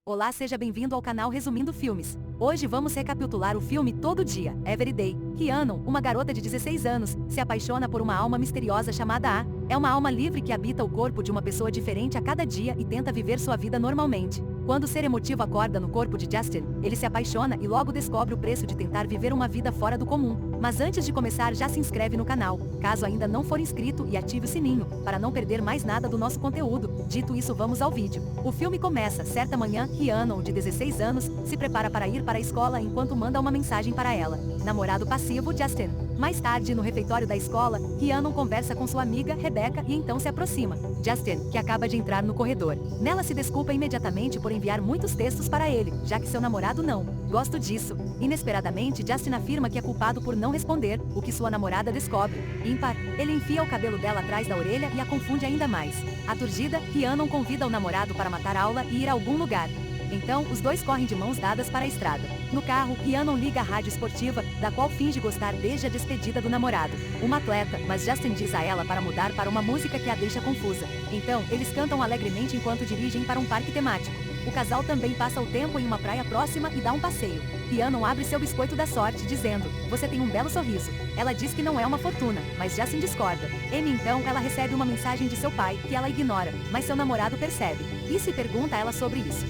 Olá, seja bem-vindo ao canal Resumindo Filmes. Hoje vamos recapitular o filme Todo Dia, Everyday. Rhiannon, uma garota de 16 anos, se apaixona por uma alma misteriosa chamada A. É uma alma livre que habita o corpo de uma pessoa diferente a cada dia e tenta viver sua vida normalmente. Quando o ser emotivo acorda no corpo de Justin, ele se apaixona e logo descobre o preço de tentar viver uma vida fora do comum. Mas antes de começar, já se inscreve no canal, caso ainda não for inscrito, e ative o sininho, para não perder mais nada do nosso conteúdo. Dito isso, vamos ao vídeo. O filme começa. Certa manhã, Rhiannon, de 16 anos, se prepara para ir para a escola enquanto manda uma mensagem para ela. Namorado passivo, Justin. Mais tarde, no refeitório da escola, Rhiannon conversa com sua amiga, Rebecca, e então se aproxima. Justin, que acaba de entrar no corredor. Nela se desculpa imediatamente por enviar muitos textos para ele, já que seu namorado não. Gosto disso. Inesperadamente, Justin afirma que é culpado por não responder, o que sua namorada descobre. Ímpar, ele enfia o cabelo dela atrás da orelha e a confunde ainda mais. Aturdida, Rhiannon convida o namorado para matar aula e ir a algum lugar. Então, os dois correm de mãos dadas para a estrada. No carro, Rhiannon liga a rádio esportiva, da qual finge gostar desde a despedida do namorado. Uma atleta, mas Justin diz a ela para mudar para uma música que a deixa confusa. Então, eles cantam alegremente enquanto dirigem para um parque temático. O casal também passa o tempo em uma praia próxima e dá um passeio. Rhiannon abre seu biscoito da sorte, dizendo: "Você tem um belo sorriso." Ela diz que não é uma fortuna, mas Justin discorda. Então, ela recebe uma mensagem de seu pai, que ela ignora, mas seu namorado percebe. E se pergunta a ela sobre isso.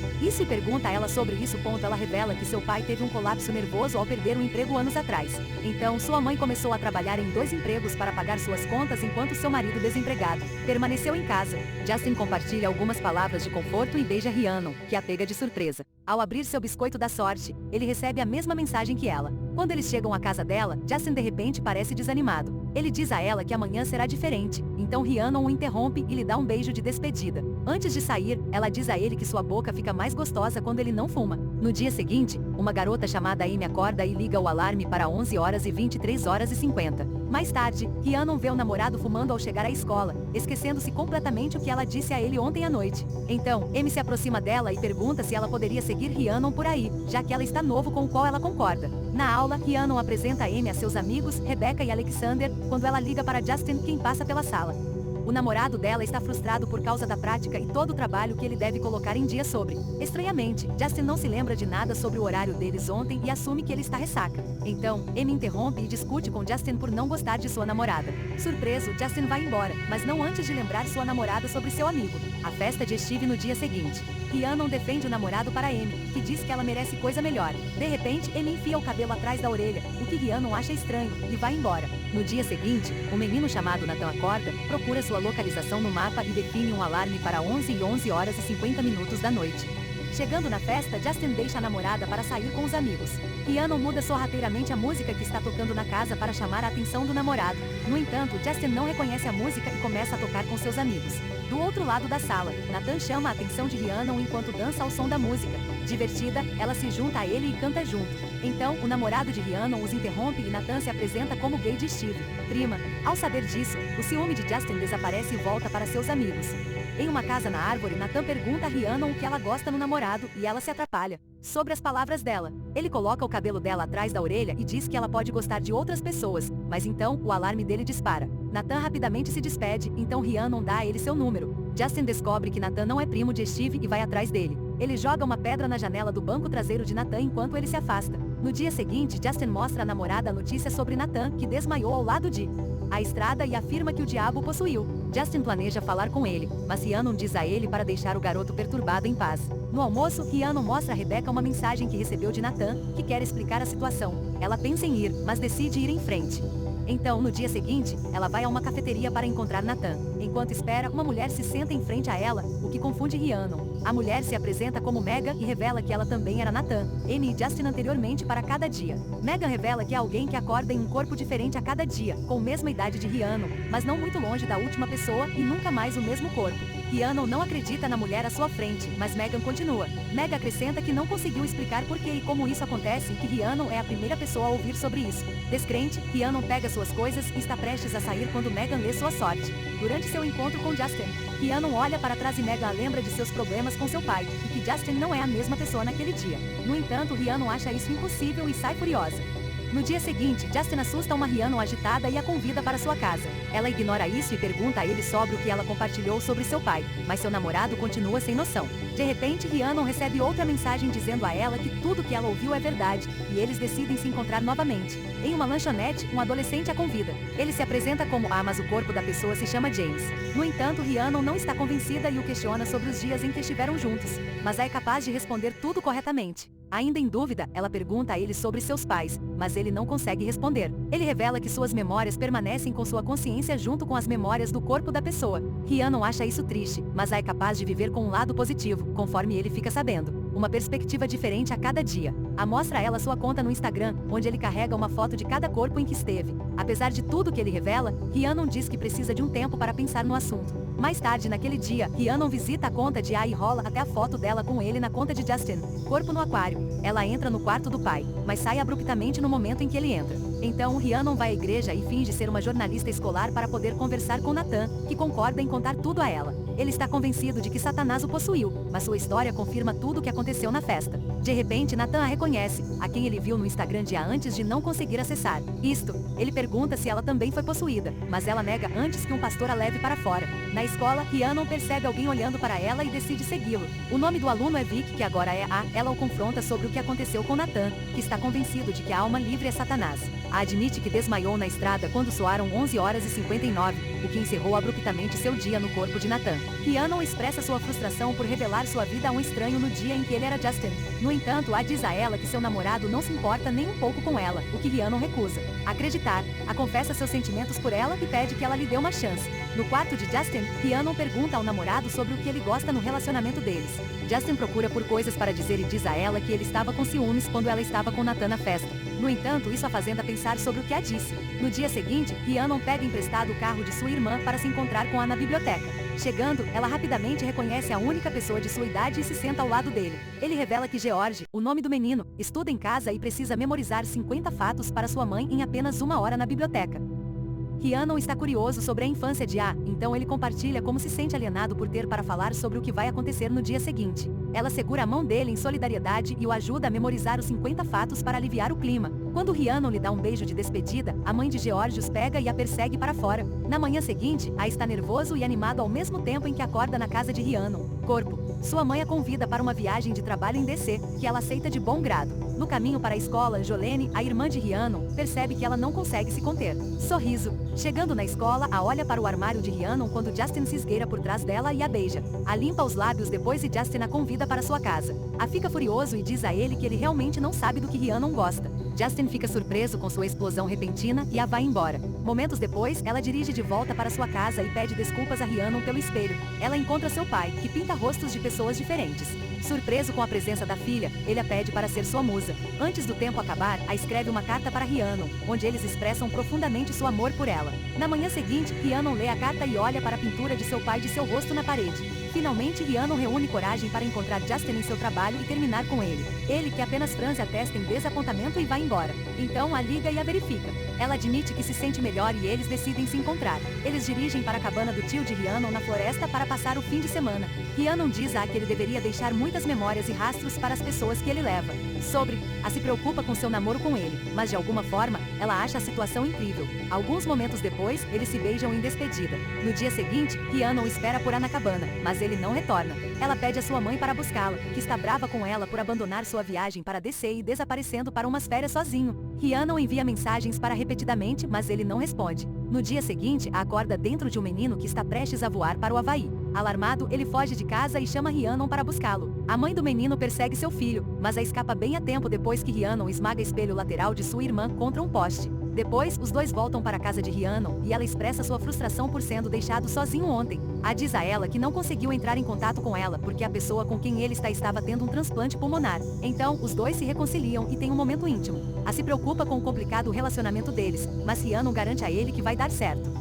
Ela revela que seu pai teve um colapso nervoso ao perder um emprego anos atrás. Então, sua mãe começou a trabalhar em 2 empregos para pagar suas contas enquanto seu marido desempregado permaneceu em casa. Justin compartilha algumas palavras de conforto e beija Rhiannon, que a pega de surpresa. Ao abrir seu biscoito da sorte, ele recebe a mesma mensagem que ela. Quando eles chegam à casa dela, Justin de repente parece desanimado. Ele diz a ela que amanhã será diferente, então Rhiannon o interrompe e lhe dá um beijo de despedida. Antes de sair, ela diz a ele que sua boca fica mais gostosa quando ele não fuma. No dia seguinte, uma garota chamada Amy acorda e liga o alarme para 11 horas e 23 horas e 50. Mais tarde, Rhiannon vê o namorado fumando ao chegar à escola, esquecendo-se completamente o que ela disse a ele ontem à noite. Então, Amy se aproxima dela e pergunta se ela poderia seguir Rhiannon por aí, já que ela está novo, com o qual ela concorda. Na aula, Rhiannon apresenta Amy a seus amigos, Rebecca e Alexander, quando ela liga para Justin, quem passa pela sala. O namorado dela está frustrado por causa da prática e todo o trabalho que ele deve colocar em dia sobre. Estranhamente, Justin não se lembra de nada sobre o horário deles ontem e assume que ele está ressaca. Então, Amy interrompe e discute com Justin por não gostar de sua namorada. Surpreso, Justin vai embora, mas não antes de lembrar sua namorada sobre seu amigo. A festa de Steve no dia seguinte. Rhiannon defende o namorado para Amy, que diz que ela merece coisa melhor. De repente, Amy enfia o cabelo atrás da orelha, o que Rhiannon acha estranho, e vai embora. No dia seguinte, um menino chamado Nathan acorda, procura sua localização no mapa e define um alarme para 11 horas e 50 minutos da noite. Chegando na festa, Justin deixa a namorada para sair com os amigos. Rhiannon muda sorrateiramente a música que está tocando na casa para chamar a atenção do namorado. No entanto, Justin não reconhece a música e começa a tocar com seus amigos. Do outro lado da sala, Nathan chama a atenção de Rhiannon enquanto dança ao som da música. Divertida, ela se junta a ele e canta junto. Então, o namorado de Rhiannon os interrompe e Nathan se apresenta como gay de Steve. Prima. Ao saber disso, o ciúme de Justin desaparece e volta para seus amigos. Em uma casa na árvore, Nathan pergunta a Rhiannon o que ela gosta no namorado, e ela se atrapalha. Sobre as palavras dela, ele coloca o cabelo dela atrás da orelha e diz que ela pode gostar de outras pessoas, mas então, o alarme dele dispara. Nathan rapidamente se despede, então Rhiannon dá a ele seu número. Justin descobre que Nathan não é primo de Steve e vai atrás dele. Ele joga uma pedra na janela do banco traseiro de Nathan enquanto ele se afasta. No dia seguinte, Justin mostra à namorada a notícia sobre Nathan, que desmaiou ao lado de a estrada e afirma que o diabo o possuiu. Justin planeja falar com ele, mas Rhiannon diz a ele para deixar o garoto perturbado em paz. No almoço, Rhiannon mostra a Rebecca uma mensagem que recebeu de Nathan, que quer explicar a situação. Ela pensa em ir, mas decide ir em frente. Então, no dia seguinte, ela vai a uma cafeteria para encontrar Nathan. Enquanto espera, uma mulher se senta em frente a ela, o que confunde Rhiannon. A mulher se apresenta como Megan e revela que ela também era Nathan, Amy e Justin anteriormente para cada dia. Megan revela que é alguém que acorda em um corpo diferente a cada dia, com a mesma idade de Rhiannon, mas não muito longe da última pessoa e nunca mais o mesmo corpo. Rhiannon não acredita na mulher à sua frente, mas Megan continua. Megan acrescenta que não conseguiu explicar por que e como isso acontece e que Rhiannon é a primeira pessoa a ouvir sobre isso. Descrente, Rhiannon pega suas coisas e está prestes a sair quando Megan lê sua sorte. Durante seu encontro com Justin, Rhiannon olha para trás e Megan lembra de seus problemas com seu pai, e que Justin não é a mesma pessoa naquele dia. No entanto, Rhiannon acha isso impossível e sai furiosa. No dia seguinte, Justin assusta uma Rhiannon agitada e a convida para sua casa. Ela ignora isso e pergunta a ele sobre o que ela compartilhou sobre seu pai, mas seu namorado continua sem noção. De repente, Rhiannon recebe outra mensagem dizendo a ela que tudo que ela ouviu é verdade, e eles decidem se encontrar novamente. Em uma lanchonete, um adolescente a convida. Ele se apresenta como mas o corpo da pessoa se chama James. No entanto, Rhiannon não está convencida e o questiona sobre os dias em que estiveram juntos, mas é capaz de responder tudo corretamente. Ainda em dúvida, ela pergunta a ele sobre seus pais, mas ele não consegue responder. Ele revela que suas memórias permanecem com sua consciência junto com as memórias do corpo da pessoa. Rhiannon acha isso triste, mas é capaz de viver com um lado positivo, conforme ele fica sabendo. Uma perspectiva diferente a cada dia. Mostra a ela sua conta no Instagram, onde ele carrega uma foto de cada corpo em que esteve. Apesar de tudo que ele revela, Rhiannon diz que precisa de um tempo para pensar no assunto. Mais tarde naquele dia, Rhiannon visita a conta de e rola até a foto dela com ele na conta de Justin. Corpo no aquário. Ela entra no quarto do pai, mas sai abruptamente no momento em que ele entra. Então, Rhiannon vai à igreja e finge ser uma jornalista escolar para poder conversar com Nathan, que concorda em contar tudo a ela. Ele está convencido de que Satanás o possuiu, mas sua história confirma tudo o que aconteceu na festa. De repente, Nathan a reconhece, a quem ele viu no Instagram dia antes de não conseguir acessar. Ele pergunta se ela também foi possuída, mas ela nega antes que um pastor a leve para fora. Na escola, Rhiannon percebe alguém olhando para ela e decide segui-lo. O nome do aluno é Vic, que agora é ela o confronta sobre o que aconteceu com Nathan, que está convencido de que a alma livre é Satanás. Admite que desmaiou na estrada quando soaram 11h59, o que encerrou abruptamente seu dia no corpo de Nathan. Rhiannon expressa sua frustração por revelar sua vida a um estranho no dia em que ele era Justin. No entanto, diz a ela que seu namorado não se importa nem um pouco com ela, o que Rhiannon recusa. Acreditar, confessa seus sentimentos por ela e pede que ela lhe dê uma chance. No quarto de Justin, Rhiannon pergunta ao namorado sobre o que ele gosta no relacionamento deles. Justin procura por coisas para dizer e diz a ela que ele estava com ciúmes quando ela estava com Nathan na festa. No entanto, isso a faz pensar sobre o que a disse. No dia seguinte, Rhiannon pega emprestado o carro de sua irmã para se encontrar com na biblioteca. Chegando, ela rapidamente reconhece a única pessoa de sua idade e se senta ao lado dele. Ele revela que George, o nome do menino, estuda em casa e precisa memorizar 50 fatos para sua mãe em apenas 1 hora na biblioteca. Rhiannon está curioso sobre a infância de então ele compartilha como se sente alienado por ter para falar sobre o que vai acontecer no dia seguinte. Ela segura a mão dele em solidariedade e o ajuda a memorizar os 50 fatos para aliviar o clima. Quando Rhiannon lhe dá um beijo de despedida, a mãe de George os pega e a persegue para fora. Na manhã seguinte, está nervoso e animado ao mesmo tempo em que acorda na casa de Rhiannon. Corpo. Sua mãe a convida para uma viagem de trabalho em DC, que ela aceita de bom grado. No caminho para a escola, Jolene, a irmã de Rhiannon, percebe que ela não consegue se conter. Sorriso. Chegando na escola, olha para o armário de Rhiannon quando Justin se esgueira por trás dela e a beija. Limpa os lábios depois e Justin a convida para sua casa. Fica furioso e diz a ele que ele realmente não sabe do que Rhiannon gosta. Justin fica surpreso com sua explosão repentina e a vai embora. Momentos depois, ela dirige de volta para sua casa e pede desculpas a Rhiannon pelo espelho. Ela encontra seu pai, que pinta rostos de pessoas diferentes. Surpreso com a presença da filha, ele a pede para ser sua musa. Antes do tempo acabar, escreve uma carta para Rhiannon, onde eles expressam profundamente seu amor por ela. Na manhã seguinte, Rhiannon lê a carta e olha para a pintura de seu pai de seu rosto na parede. Finalmente, Rhiannon reúne coragem para encontrar Justin em seu trabalho e terminar com ele. Ele, que apenas franze a testa em desapontamento e vai embora. Então a liga e a verifica. Ela admite que se sente melhor e eles decidem se encontrar. Eles dirigem para a cabana do tio de Rhiannon na floresta para passar o fim de semana. Rhiannon diz que ele deveria deixar muitas memórias e rastros para as pessoas que ele leva. Se preocupa com seu namoro com ele, mas de alguma forma, ela acha a situação incrível. Alguns momentos depois, eles se beijam em despedida. No dia seguinte, Rhiannon espera por na cabana, mas ele não retorna. Ela pede a sua mãe para buscá-la, que está brava com ela por abandonar sua viagem para DC e desaparecendo para umas férias sozinho. Rhiannon envia mensagens para repetidamente, mas ele não responde. No dia seguinte, acorda dentro de um menino que está prestes a voar para o Havaí. Alarmado, ele foge de casa e chama Rhiannon para buscá-lo. A mãe do menino persegue seu filho, mas escapa bem a tempo depois que Rhiannon esmaga espelho lateral de sua irmã contra um poste. Depois, os dois voltam para a casa de Rhiannon e ela expressa sua frustração por sendo deixado sozinho ontem. Diz a ela que não conseguiu entrar em contato com ela porque a pessoa com quem ele estava tendo um transplante pulmonar. Então, os dois se reconciliam e têm um momento íntimo. Se preocupa com o complicado relacionamento deles, mas Rhiannon garante a ele que vai dar certo.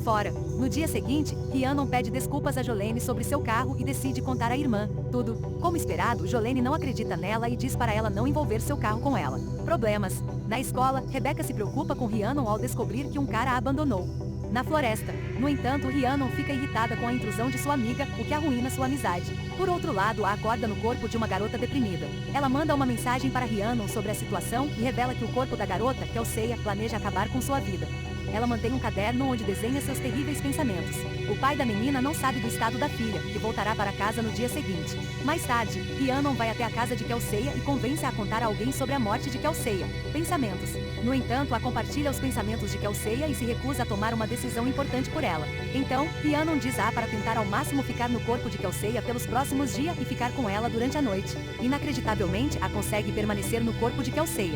Fora. No dia seguinte, Rhiannon pede desculpas a Jolene sobre seu carro e decide contar à irmã tudo. Como esperado, Jolene não acredita nela e diz para ela não envolver seu carro com ela. Problemas. Na escola, Rebecca se preocupa com Rhiannon ao descobrir que um cara a abandonou. na floresta. No entanto, Rhiannon fica irritada com a intrusão de sua amiga, o que arruína sua amizade. Por outro lado, a acorda no corpo de uma garota deprimida. Ela manda uma mensagem para Rhiannon sobre a situação e revela que o corpo da garota, Kelsey, planeja acabar com sua vida. Ela mantém um caderno onde desenha seus terríveis pensamentos. O pai da menina não sabe do estado da filha, que voltará para casa no dia seguinte. Mais tarde, Rhiannon vai até a casa de Kelsey e convence-a a contar a alguém sobre a morte de Kelsey. Pensamentos. No entanto, a compartilha os pensamentos de Kelsey e se recusa a tomar uma decisão importante por ela. Então, Rhiannon diz a para tentar ao máximo ficar no corpo de Kelsey pelos próximos dias e ficar com ela durante a noite. Inacreditavelmente, a consegue permanecer no corpo de Kelsey.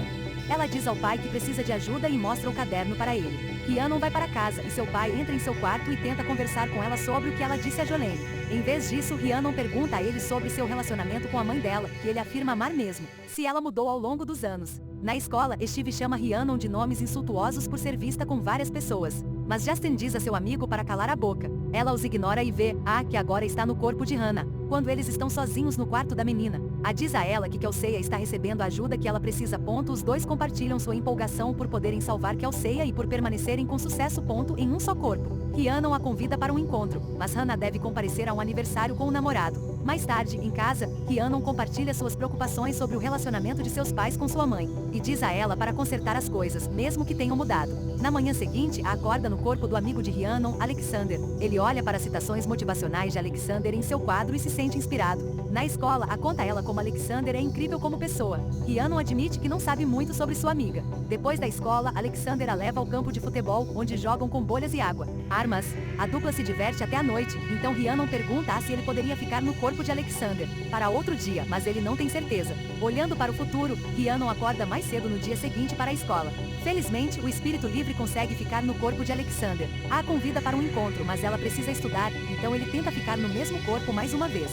Ela diz ao pai que precisa de ajuda e mostra o caderno para ele. Rhiannon vai para casa e seu pai entra em seu quarto e tenta conversar com ela sobre o que ela disse a Jolene. Em vez disso, Rhiannon pergunta a ele sobre seu relacionamento com a mãe dela, que ele afirma amar mesmo, se ela mudou ao longo dos anos. Na escola, Steve chama Rhiannon de nomes insultuosos por ser vista com várias pessoas. Mas Justin diz a seu amigo para calar a boca. Ela os ignora e vê, que agora está no corpo de Hannah, quando eles estão sozinhos no quarto da menina. Diz a ela que Kelsey está recebendo a ajuda que ela precisa. Os dois compartilham sua empolgação por poderem salvar Kelsey e por permanecerem com sucesso. Em um só corpo. Rhiannon a convida para um encontro, mas Hannah deve comparecer a um aniversário com o namorado. Mais tarde, em casa, Rhiannon compartilha suas preocupações sobre o relacionamento de seus pais com sua mãe, e diz a ela para consertar as coisas, mesmo que tenham mudado. Na manhã seguinte, a acorda no corpo do amigo de Rhiannon, Alexander. Ele olha para as citações motivacionais de Alexander em seu quadro e se sente inspirado. Na escola, a conta ela como Alexander é incrível como pessoa. Rhiannon admite que não sabe muito sobre sua amiga. Depois da escola, Alexander a leva ao campo de futebol, onde jogam com bolhas e água. Armas. A dupla se diverte até a noite, então Rhiannon pergunta se ele poderia ficar no corpo de Alexander para outro dia, mas ele não tem certeza. Olhando para o futuro, Rhiannon acorda mais cedo no dia seguinte para a escola. Felizmente, o espírito livre consegue ficar no corpo de Alexander. A convida para um encontro, mas ela precisa estudar, então ele tenta ficar no mesmo corpo mais uma vez.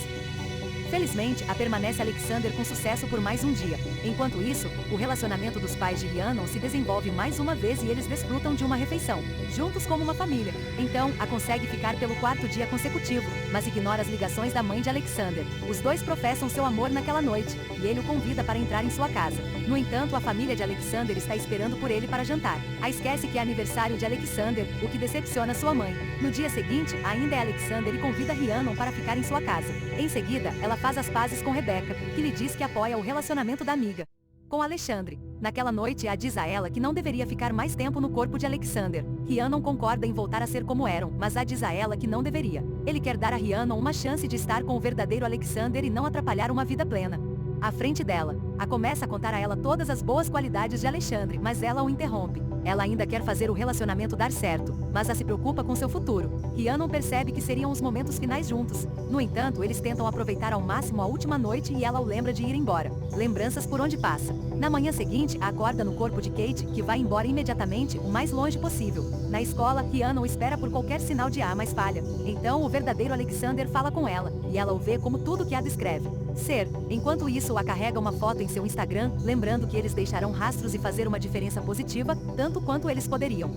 Felizmente, permanece Alexander com sucesso por mais um dia. Enquanto isso, o relacionamento dos pais de Rhiannon se desenvolve mais uma vez e eles desfrutam de uma refeição, juntos como uma família. Então, a consegue ficar pelo quarto dia consecutivo, mas ignora as ligações da mãe de Alexander. Os dois professam seu amor naquela noite, e ele o convida para entrar em sua casa. No entanto, a família de Alexander está esperando por ele para jantar. Esquece que é aniversário de Alexander, o que decepciona sua mãe. No dia seguinte, ainda é Alexander e convida Rhiannon para ficar em sua casa. Em seguida, ela faz as pazes com Rebecca, que lhe diz que apoia o relacionamento da amiga com Alexandre. Naquela noite, diz a ela que não deveria ficar mais tempo no corpo de Alexander. Rhiannon concorda em voltar a ser como eram, mas diz a ela que não deveria. Ele quer dar a Rhiannon uma chance de estar com o verdadeiro Alexander e não atrapalhar uma vida plena. À frente dela, começa a contar a ela todas as boas qualidades de Alexandre, mas ela o interrompe. Ela ainda quer fazer o relacionamento dar certo, mas se preocupa com seu futuro. Rhiannon percebe que seriam os momentos finais juntos. No entanto, eles tentam aproveitar ao máximo a última noite e ela o lembra de ir embora. Lembranças por onde passa. Na manhã seguinte, acorda no corpo de Kate, que vai embora imediatamente, o mais longe possível. Na escola, Rhiannon espera por qualquer sinal de mas falha. Então, o verdadeiro Alexander fala com ela, e ela o vê como tudo que descreve ser. Enquanto isso, carrega uma foto em seu Instagram, lembrando que eles deixarão rastros e fazer uma diferença positiva, tanto quanto eles poderiam.